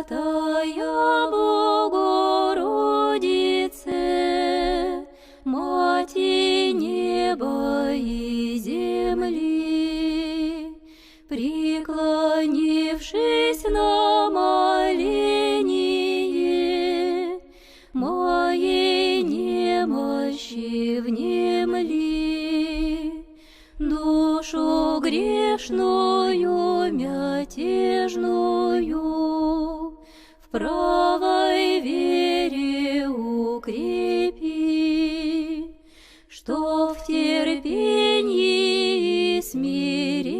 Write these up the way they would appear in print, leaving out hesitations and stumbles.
Пресвятая Богородице, Мати неба и земли, преклонившись на моление, моей немощи внемли, душу грешную мятежную в правой вере укрепи, что в терпении и смирении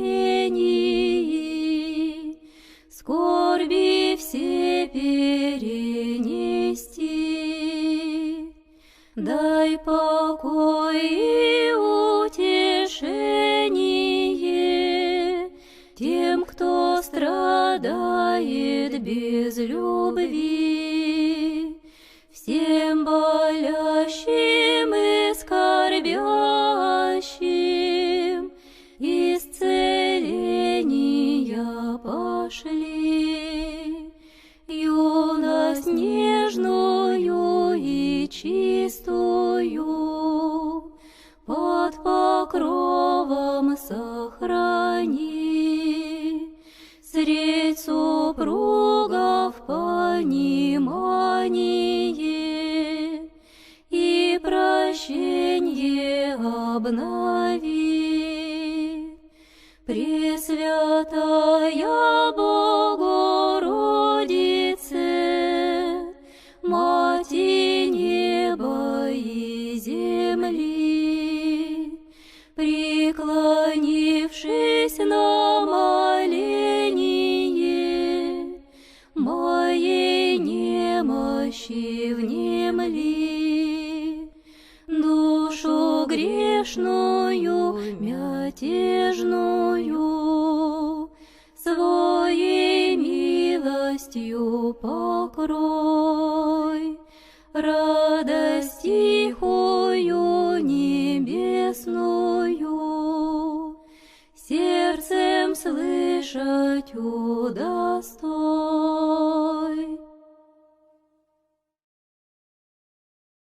скорби все перенести. Дай покой и утешение тем, кто страдает без любви, всем болящим и скорбящим исцеления пошли. Юность нежную и чистую под покровом сохрани, средь супругов понимание и прощенье обнови. Пресвятая Богородице, Мати неба и земли, преклонившись на моление, моей немощи внемли, душу грешную мятежную своей милостью покрой, радость тихую небесную сердцем слышать удостой.